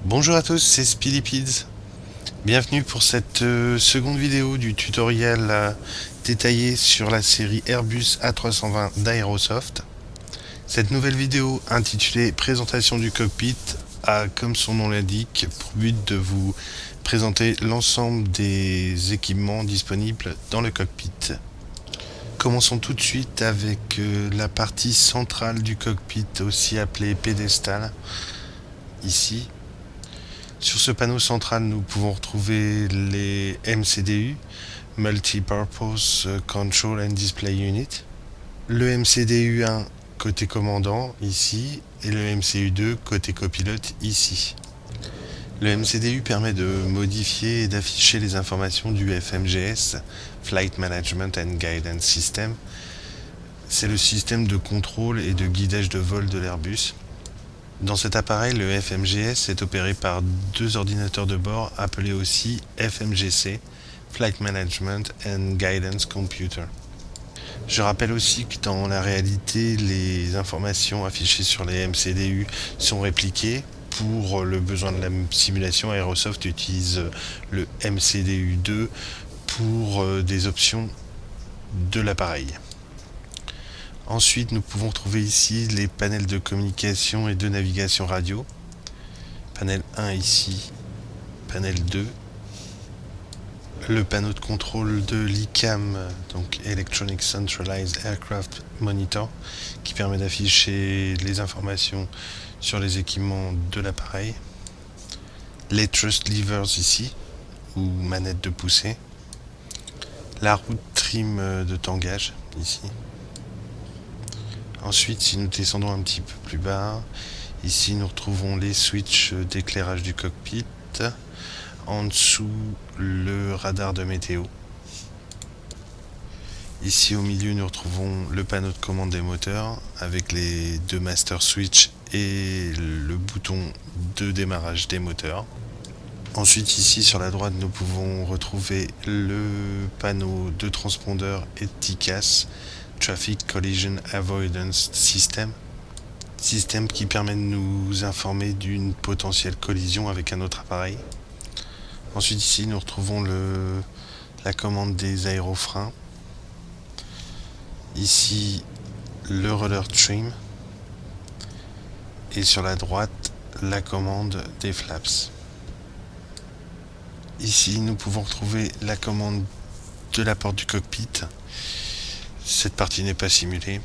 Bonjour à tous, c'est Speedypids. Bienvenue pour cette seconde vidéo du tutoriel détaillé sur la série Airbus A320 d'Aerosoft. Cette nouvelle vidéo intitulée Présentation du cockpit a, comme son nom l'indique, pour but de vous présenter l'ensemble des équipements disponibles dans le cockpit. Commençons tout de suite avec la partie centrale du cockpit, aussi appelée pédestal, ici. Sur ce panneau central, nous pouvons retrouver les MCDU, Multipurpose Control and Display Unit, le MCDU1 côté commandant, ici, et le MCU2 côté copilote, ici. Le MCDU permet de modifier et d'afficher les informations du FMGS, Flight Management and Guidance System. C'est le système de contrôle et de guidage de vol de l'Airbus. Dans cet appareil, le FMGS est opéré par deux ordinateurs de bord appelés aussi FMGC, Flight Management and Guidance Computer. Je rappelle aussi que dans la réalité, les informations affichées sur les MCDU sont répliquées. Pour le besoin de la simulation, Aerosoft utilise le MCDU2 pour des options de l'appareil. Ensuite, nous pouvons trouver ici les panels de communication et de navigation radio. Panel 1 ici, panel 2. Le panneau de contrôle de l'ICAM, donc Electronic Centralized Aircraft Monitor, qui permet d'afficher les informations sur les équipements de l'appareil. Les thrust levers ici, ou manette de poussée. La route trim de tangage ici. Ensuite, si nous descendons un petit peu plus bas, ici nous retrouvons les switches d'éclairage du cockpit. En dessous, le radar de météo. Ici au milieu, nous retrouvons le panneau de commande des moteurs avec les deux master switch et le bouton de démarrage des moteurs. Ensuite, ici sur la droite, nous pouvons retrouver le panneau de transpondeur et de TCAS, Traffic Collision Avoidance System, système qui permet de nous informer d'une potentielle collision avec un autre appareil. Ensuite ici nous retrouvons la commande des aérofreins, ici le roller trim et sur la droite la commande des flaps. Ici nous pouvons retrouver la commande de la porte du cockpit. Cette partie n'est pas simulée.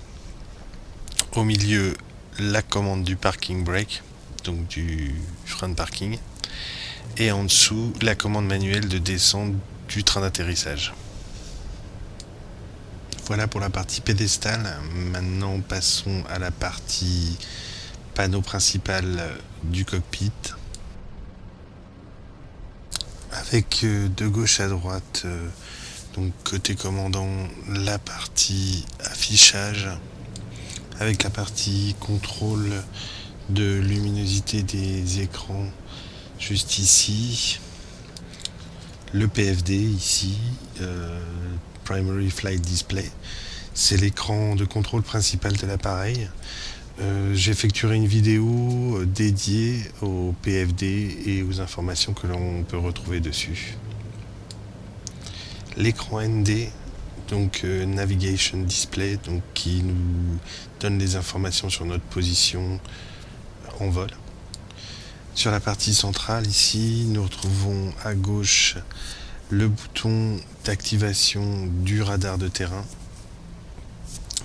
Au milieu, la commande du parking brake, donc du frein de parking. Et en dessous, la commande manuelle de descente du train d'atterrissage. Voilà pour la partie pédestale. Maintenant, passons à la partie panneau principal du cockpit. Avec de gauche à droite, donc côté commandant, la partie affichage avec la partie contrôle de luminosité des écrans juste ici, le PFD ici, Primary Flight Display, c'est l'écran de contrôle principal de l'appareil. J'effectuerai une vidéo dédiée au PFD et aux informations que l'on peut retrouver dessus. L'écran ND, donc Navigation Display, donc qui nous donne les informations sur notre position en vol. Sur la partie centrale ici, nous retrouvons à gauche le bouton d'activation du radar de terrain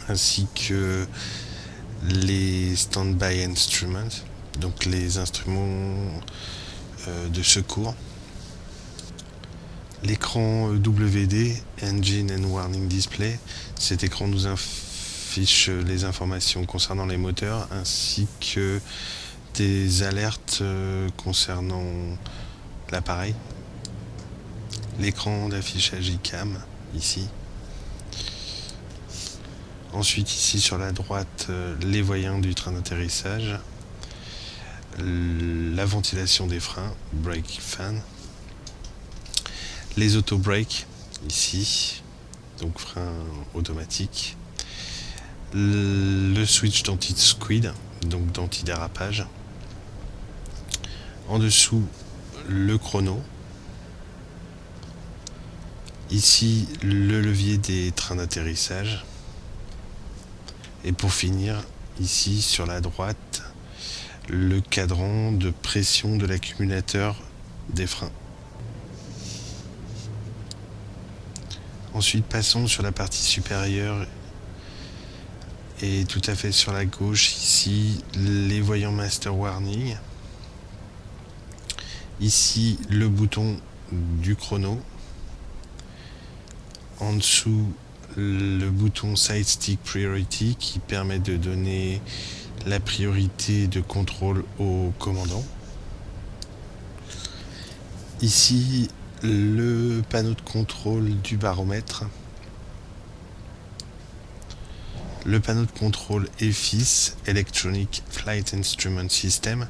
ainsi que les Standby Instruments, donc les instruments de secours. L'écran WD, Engine and Warning Display, cet écran nous affiche les informations concernant les moteurs ainsi que des alertes concernant l'appareil. L'écran d'affichage ICAM, ici. Ensuite, ici sur la droite, les voyants du train d'atterrissage. La ventilation des freins, brake fan. Les auto-brakes, ici, donc frein automatique. Le switch d'anti-squid, donc d'anti-dérapage. En dessous, le chrono. Ici, le levier des trains d'atterrissage. Et pour finir, ici sur la droite, le cadran de pression de l'accumulateur des freins. Ensuite, passons sur la partie supérieure et tout à fait sur la gauche, ici, les voyants Master Warning. Ici, le bouton du chrono. En dessous, le bouton Side Stick Priority qui permet de donner la priorité de contrôle au commandant. Ici, le panneau de contrôle du baromètre. Le panneau de contrôle EFIS, Electronic Flight Instrument System,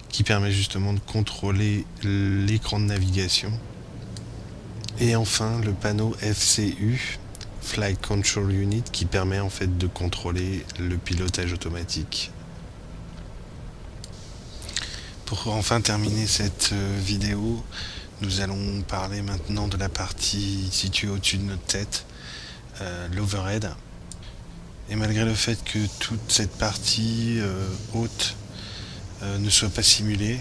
qui permet justement de contrôler l'écran de navigation. Et enfin, le panneau FCU, Flight Control Unit, qui permet en fait de contrôler le pilotage automatique. Pour enfin terminer cette vidéo, nous allons parler maintenant de la partie située au-dessus de notre tête, l'overhead. Et malgré le fait que toute cette partie haute ne soit pas simulée,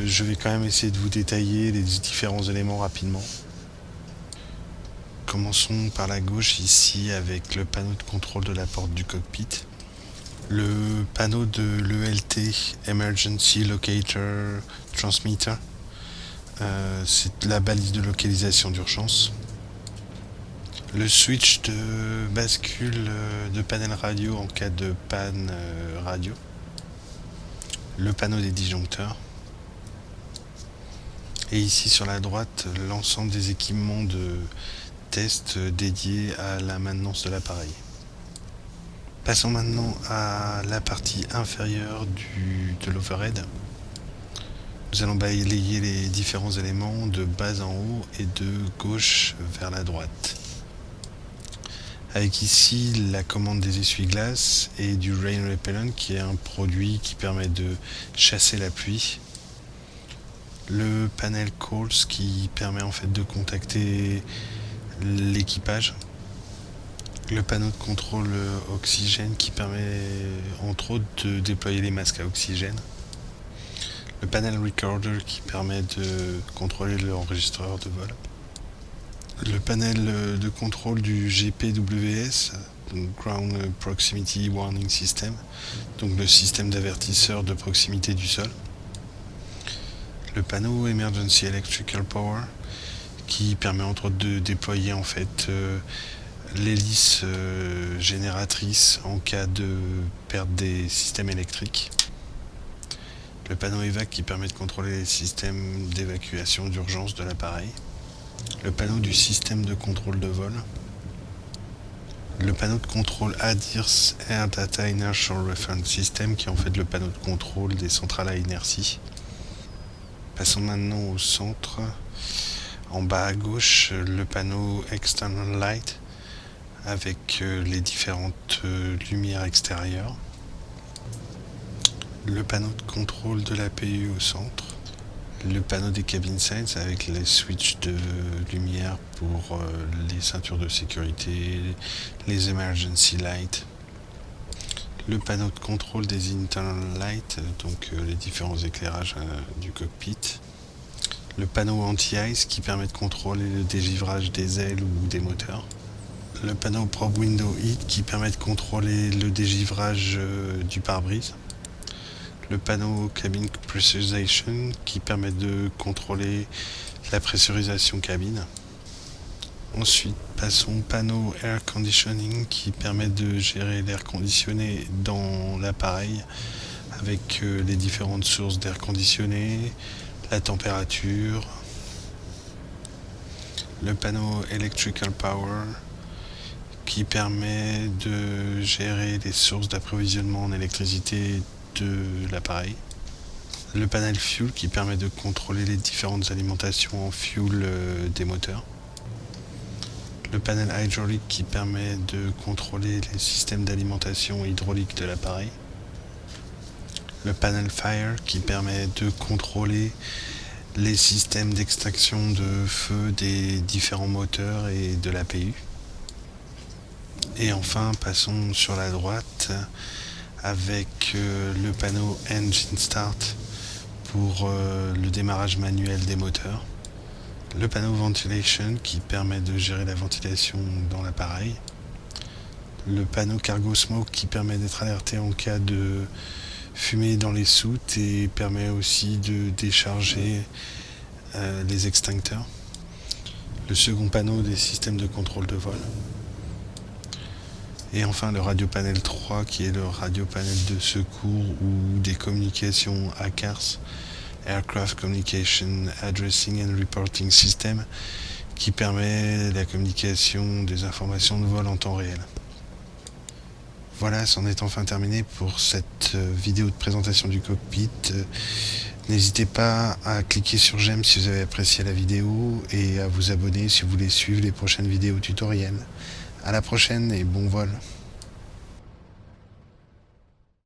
je vais quand même essayer de vous détailler les différents éléments rapidement. Commençons par la gauche ici avec le panneau de contrôle de la porte du cockpit. Le panneau de l'ELT, Emergency Locator Transmitter, c'est la balise de localisation d'urgence. Le switch de bascule de panel radio en cas de panne radio. Le panneau des disjoncteurs. Et ici sur la droite, l'ensemble des équipements de test dédiés à la maintenance de l'appareil. Passons maintenant à la partie inférieure de l'overhead. Nous allons balayer les différents éléments de bas en haut et de gauche vers la droite. Avec ici la commande des essuie-glaces et du Rain Repellent qui est un produit qui permet de chasser la pluie. Le panel Calls qui permet en fait de contacter l'équipage. Le panneau de contrôle oxygène qui permet entre autres de déployer les masques à oxygène. Le panel recorder qui permet de contrôler l'enregistreur de vol. Le panel de contrôle du GPWS, donc Ground Proximity Warning System, donc le système d'avertisseur de proximité du sol. Le panneau Emergency Electrical Power qui permet entre autres de déployer en fait l'hélice génératrice en cas de perte des systèmes électriques. Le panneau EVAC qui permet de contrôler les systèmes d'évacuation d'urgence de l'appareil. Le panneau du système de contrôle de vol. Le panneau de contrôle ADIRS Air Data Inertial Reference System qui est en fait le panneau de contrôle des centrales à inertie. Passons maintenant au centre. En bas à gauche, le panneau External Light avec les différentes lumières extérieures. Le panneau de contrôle de l'APU au centre. Le panneau des cabin signs avec les switches de lumière pour les ceintures de sécurité, les emergency lights. Le panneau de contrôle des internal lights, donc les différents éclairages du cockpit. Le panneau anti-ice qui permet de contrôler le dégivrage des ailes ou des moteurs. Le panneau Probe Window Heat qui permet de contrôler le dégivrage du pare-brise. Le panneau Cabin Pressurization qui permet de contrôler la pressurisation cabine. Ensuite, passons au panneau Air Conditioning qui permet de gérer l'air conditionné dans l'appareil avec les différentes sources d'air conditionné, la température. Le panneau Electrical Power qui permet de gérer les sources d'approvisionnement en électricité de l'appareil. Le panel Fuel qui permet de contrôler les différentes alimentations en fuel des moteurs. Le panel Hydraulic qui permet de contrôler les systèmes d'alimentation hydraulique de l'appareil. le panel Fire qui permet de contrôler les systèmes d'extraction de feu des différents moteurs et de l'APU. Et enfin, passons sur la droite avec le panneau Engine Start pour le démarrage manuel des moteurs, le panneau Ventilation qui permet de gérer la ventilation dans l'appareil, le panneau Cargo Smoke qui permet d'être alerté en cas de fumée dans les soutes et permet aussi de décharger les extincteurs, le second panneau des systèmes de contrôle de vol, et enfin le radio panel 3 qui est le radio panel de secours ou des communications ACARS, Aircraft Communication Addressing and Reporting System, qui permet la communication des informations de vol en temps réel. Voilà, c'en est enfin terminé pour cette vidéo de présentation du cockpit. N'hésitez pas à cliquer sur j'aime si vous avez apprécié la vidéo et à vous abonner si vous voulez suivre les prochaines vidéos tutoriels. À la prochaine et bon vol.